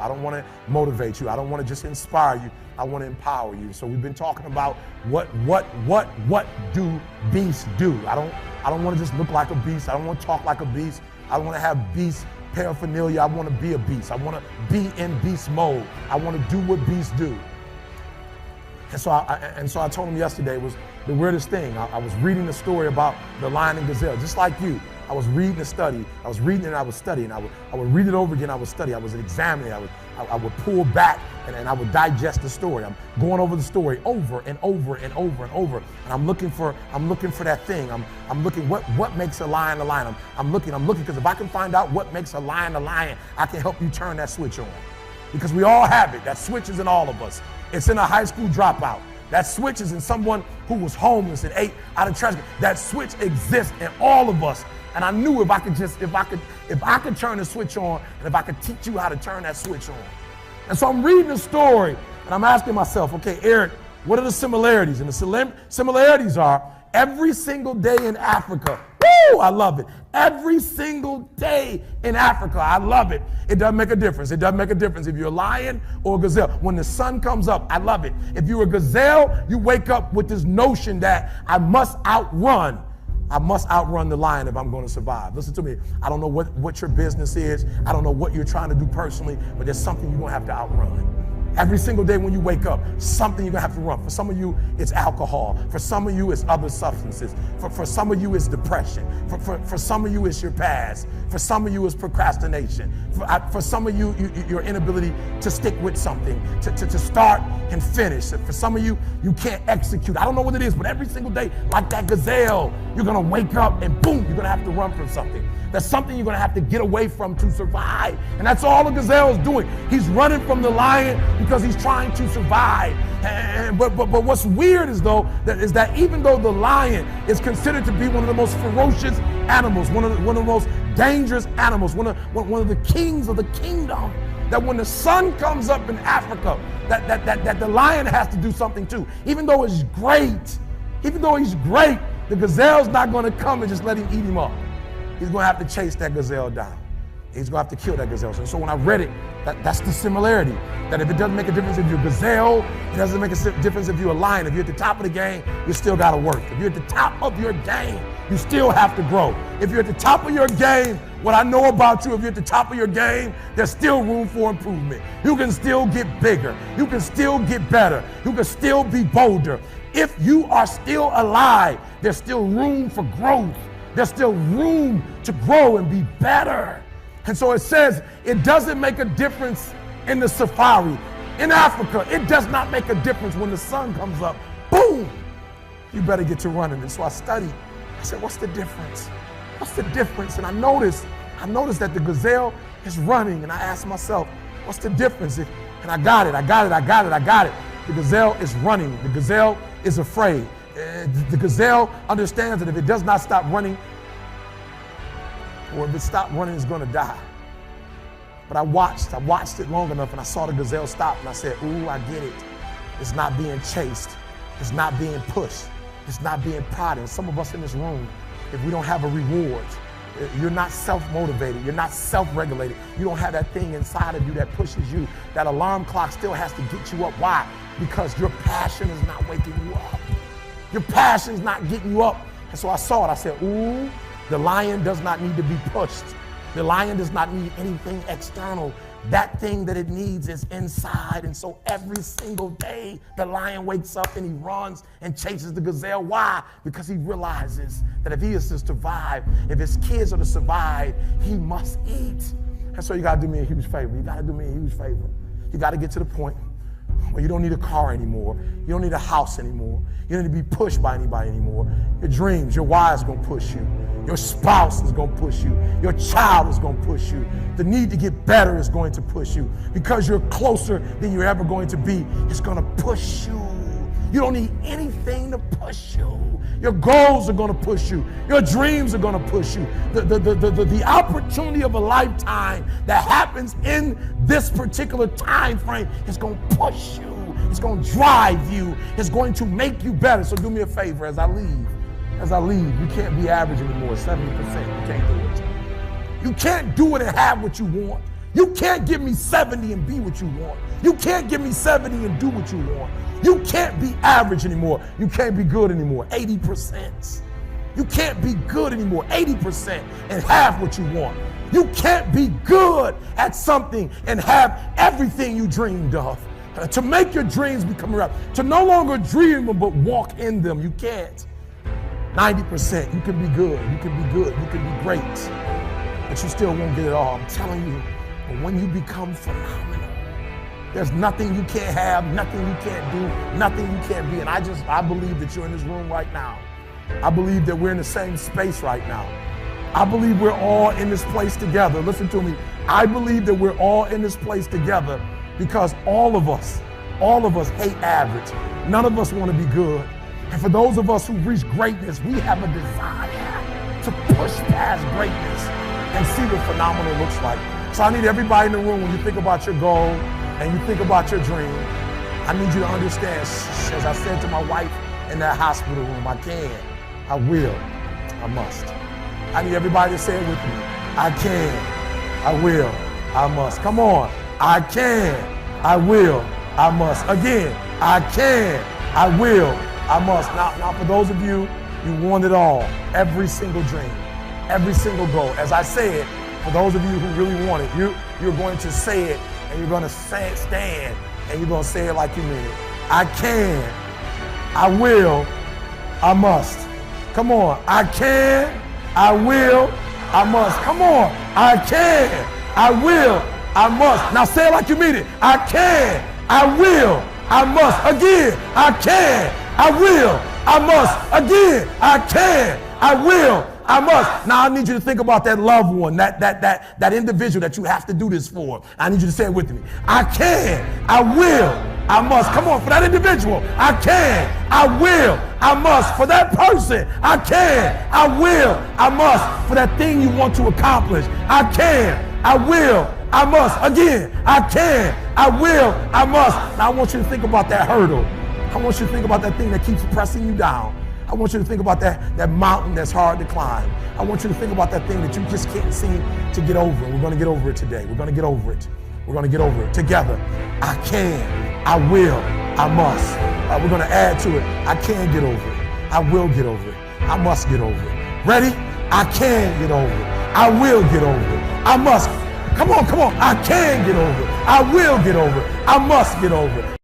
I don't want to motivate you. I don't want to just inspire you. I want to empower you. So we've been talking about what do beasts do? I don't want to just look like a beast. I don't want to talk like a beast. I want to have beast paraphernalia. I want to be a beast. I want to be in beast mode. I want to do what beasts do. And so I told him yesterday it was the weirdest thing. I was reading the story about the lion and gazelle, just like you. I was reading the study. I was reading and I was studying. I would read it over again. I would study. I was examining. I would pull back and I would digest the story. I'm going over the story over and over and over and over. And I'm looking for that thing. I'm looking what makes a lion a lion. I'm looking because if I can find out what makes a lion, I can help you turn that switch on. Because we all have it. That switch is in all of us. It's in a high school dropout. That switch is in someone who was homeless and ate out of trash. That switch exists in all of us. And I knew if I could turn the switch on, and if I could teach you how to turn that switch on. And so I'm reading the story, and I'm asking myself, okay, Eric, what are the similarities? And the similarities are every single day in Africa. Woo, I love it. Every single day in Africa, I love it. It doesn't make a difference. It doesn't make a difference if you're a lion or a gazelle. When the sun comes up, I love it. If you're a gazelle, you wake up with this notion that I must outrun the lion if I'm going to survive. Listen to me. I don't know what your business is. I don't know what you're trying to do personally, but there's something you're going to have to outrun. Every single day when you wake up, something you're going to have to run. For some of you, it's alcohol. For some of you, it's other substances. For some of you, it's depression. For some of you, it's your past. For some of you, it's procrastination. For some of you, your inability to stick with something, to start and finish. For some of you, you can't execute. I don't know what it is, but every single day, like that gazelle, you're going to wake up and boom, you're going to have to run from something. That's something you're going to have to get away from to survive. And that's all the gazelle is doing. He's running from the lion because he's trying to survive. But what's weird is that even though the lion is considered to be one of the most ferocious animals, one of the most dangerous animals, one of the kings of the kingdom, that when the sun comes up in Africa, that the lion has to do something too. Even though he's great, the gazelle's not going to come and just let him eat him up. He's going to have to chase that gazelle down. He's going to have to kill that gazelle. So when I read it, that's the similarity. That if it doesn't make a difference if you're a gazelle, it doesn't make a difference if you're a lion. If you're at the top of the game, you still got to work. If you're at the top of your game, you still have to grow. If you're at the top of your game, what I know about you, if you're at the top of your game, there's still room for improvement. You can still get bigger. You can still get better. You can still be bolder. If you are still alive, there's still room for growth. There's still room to grow and be better. And so it says it doesn't make a difference in the safari. In Africa, it does not make a difference when the sun comes up. Boom! You better get to running. And so I studied. I said, what's the difference? What's the difference? And I noticed that the gazelle is running. And I asked myself, what's the difference? And I got it. The gazelle is running. The gazelle is afraid. The gazelle understands that if it does not stop running, or if it stops running, it's going to die. But I watched it long enough, and I saw the gazelle stop, and I said, ooh, I get it. It's not being chased. It's not being pushed. It's not being prodded. Some of us in this room, if we don't have a reward, you're not self-motivated. You're not self-regulated. You don't have that thing inside of you that pushes you. That alarm clock still has to get you up. Why? Because your passion is not waking you up. Your passion's not getting you up. And so I saw it. I said, ooh, the lion does not need to be pushed. The lion does not need anything external. That thing that it needs is inside. And so every single day, the lion wakes up and he runs and chases the gazelle. Why? Because he realizes that if he is to survive, if his kids are to survive, he must eat. And so you got to do me a huge favor. You got to get to the point where you don't need a car anymore. You don't need a house anymore. You don't need to be pushed by anybody anymore. Your dreams, your wife is going to push you. Your spouse is going to push you. Your child is going to push you. The need to get better is going to push you. Because you're closer than you're ever going to be, it's going to push you. You don't need anything to push you. Your goals are going to push you. Your dreams are going to push you. The opportunity of a lifetime that happens in this particular time frame is going to push you. It's going to drive you. It's going to make you better. So do me a favor as I leave. You can't be average anymore, 70%. You can't do it. You can't do it and have what you want. You can't give me 70 and be what you want. You can't give me 70 and do what you want. You can't be average anymore. You can't be good anymore. 80%. You can't be good anymore. 80% and have what you want. You can't be good at something and have everything you dreamed of. To make your dreams become reality. To no longer dream them but walk in them. You can't. 90%. You can be good. You can be good. You can be great. But you still won't get it all. I'm telling you. But when you become phenomenal, there's nothing you can't have, nothing you can't do, nothing you can't be. And I believe that you're in this room right now. I believe that we're in the same space right now. I believe we're all in this place together. Listen to me. I believe that we're all in this place together because all of us hate average. None of us want to be good. And for those of us who reach greatness, we have a desire to push past greatness and see what phenomenal looks like. So I need everybody in the room, when you think about your goal and you think about your dream, I need you to understand, as I said to my wife in that hospital room, I can, I will, I must. I need everybody to say it with me. I can, I will, I must. Come on. I can, I will, I must. Again, I can, I will, I must. Now for those of you, you want it all. Every single dream, every single goal. As I said, for those of you who really want it, you're going to say it and you're going to stand and you're going to say it like you mean it. I can, I will, I must. Come on. I can, I will, I must. Come on. I can, I will, I must. Now say it like you mean it. I can, I will, I must. Again, I can, I will, I must. Again, I can, I will, I must. Now I need you to think about that loved one, that individual that you have to do this for. I need you to say it with me. I can, I will, I must. Come on, for that individual. I can, I will, I must. For that person, I can, I will, I must. For that thing you want to accomplish, I can, I will, I must. Again, I can, I will, I must. Now I want you to think about that hurdle. I want you to think about that thing that keeps pressing you down. I want you to think about that mountain that's hard to climb. I want you to think about that thing that you just can't seem to get over. And we're going to get over it today. We're going to get over it. We're going to get over it together. I can, I will, I must. We're going to add to it. I can get over it. I will get over it. I must get over it. Ready? I can get over it. I will get over it. I must. Come on, come on. I can get over it. I will get over it. I must get over it.